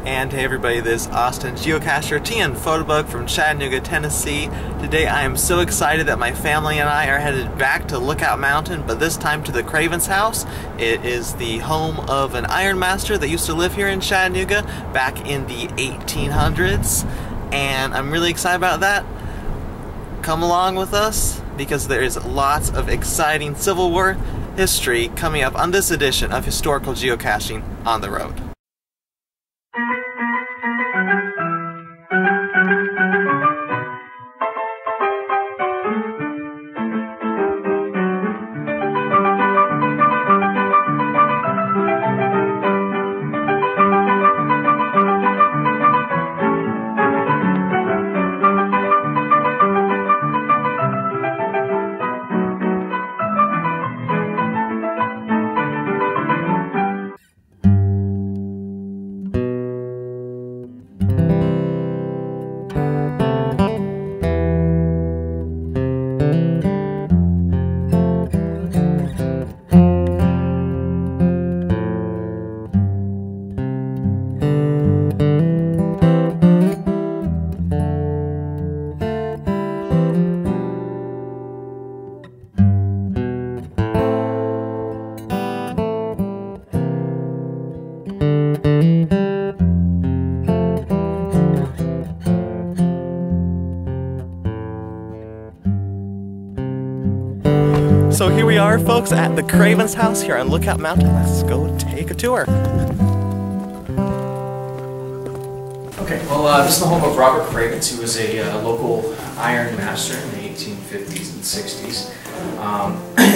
And hey everybody, this is Austin, Geocacher T and Photobug from Chattanooga, Tennessee. Today I am so excited that my family and I are headed back to Lookout Mountain, but this time to the Cravens House. It is the home of an Iron Master that used to live here in Chattanooga back in the 1800s. And I'm really excited about that. Come along with us, because there is lots of exciting Civil War history coming up on this edition of Historical Geocaching on the Road. So here we are, folks, at the Cravens House here on Lookout Mountain. Let's go take a tour. Okay, well, this is the home of Robert Craven, who was a local iron master in the 1850s and 60s.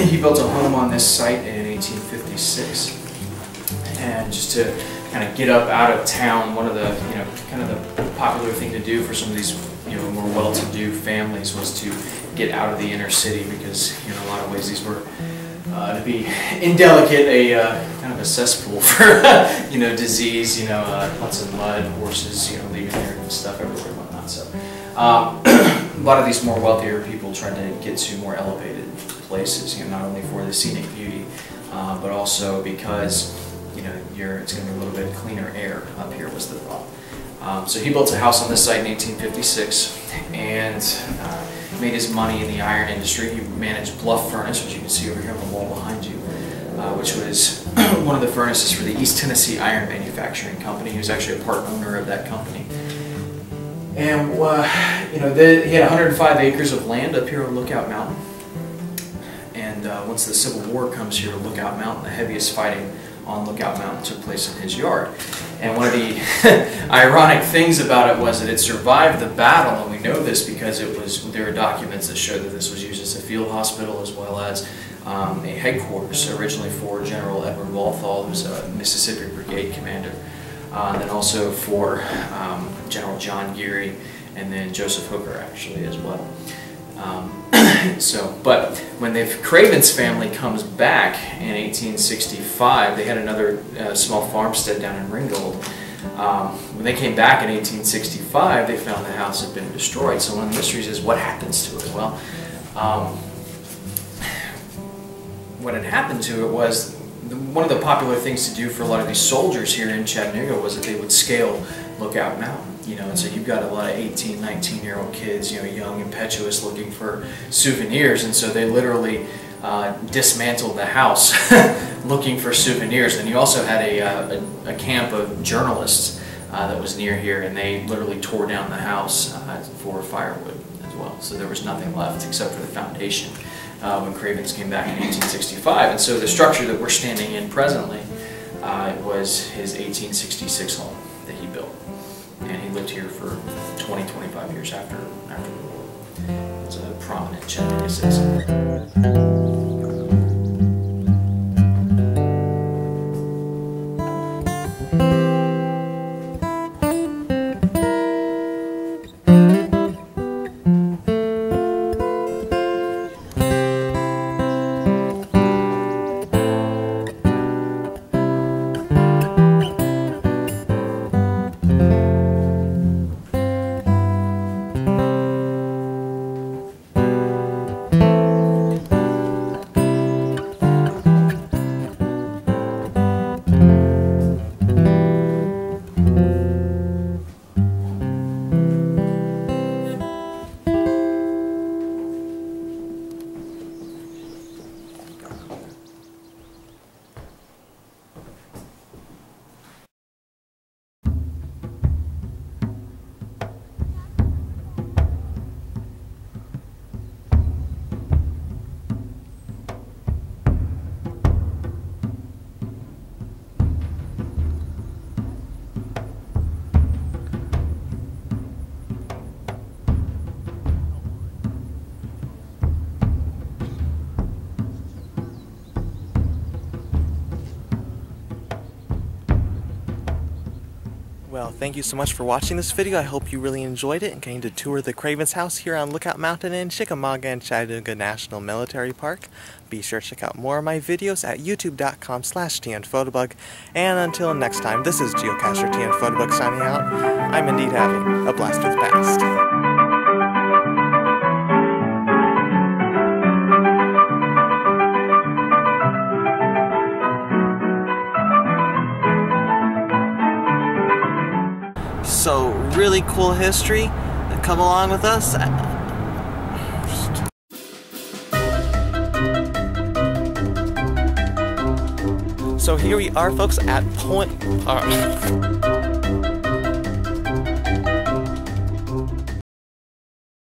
He built a home on this site in 1856, and just to kind of get up out of town, one of the kind of the popular thing to do for some of these more well-to-do families was to get out of the inner city, because in a lot of ways these were to be indelicate, kind of a cesspool for disease, lots of mud, horses leaving their stuff everywhere and whatnot. So a lot of these more wealthier people tried to get to more elevated places, not only for the scenic beauty, but also because it's going to be a little bit cleaner air up here was the thought. So he built a house on this site in 1856 and made his money in the iron industry. He managed Bluff Furnace, which you can see over here on the wall behind you, which was one of the furnaces for the East Tennessee Iron Manufacturing Company. He was actually a part owner of that company. And he had 105 acres of land up here on Lookout Mountain. And once the Civil War comes here to Lookout Mountain, the heaviest fighting on Lookout Mountain took place in his yard. And one of the ironic things about it was that it survived the battle, and we know this because there are documents that show that this was used as a field hospital as well as a headquarters originally for General Edward Walthall, who's a Mississippi Brigade commander, and then also for General John Geary, and then Joseph Hooker actually as well. But when the Cravens family comes back in 1865, they had another small farmstead down in Ringgold. When they came back in 1865, they found the house had been destroyed. So one of the mysteries is what happens to it? Well, what had happened to it was one of the popular things to do for a lot of these soldiers here in Chattanooga was that they would scale Lookout Mountain. And so you've got a lot of 18, 19-year-old kids, young, impetuous, looking for souvenirs, and so they literally dismantled the house looking for souvenirs. And you also had a camp of journalists that was near here, and they literally tore down the house for firewood as well. So there was nothing left except for the foundation when Cravens came back in 1865. And so the structure that we're standing in presently was his 1866 home that he built. And he lived here for 20-25 years after the war. It's a prominent Chattanooga citizen. Well, thank you so much for watching this video. I hope you really enjoyed it and came to tour the Cravens House here on Lookout Mountain in Chickamauga and Chattanooga National Military Park. Be sure to check out more of my videos at youtube.com/tnphotobug. And until next time, this is Geocacher TNPhotobug signing out. I'm indeed having a blast with the past. So, really cool history. Come along with us. So here we are, folks, at point...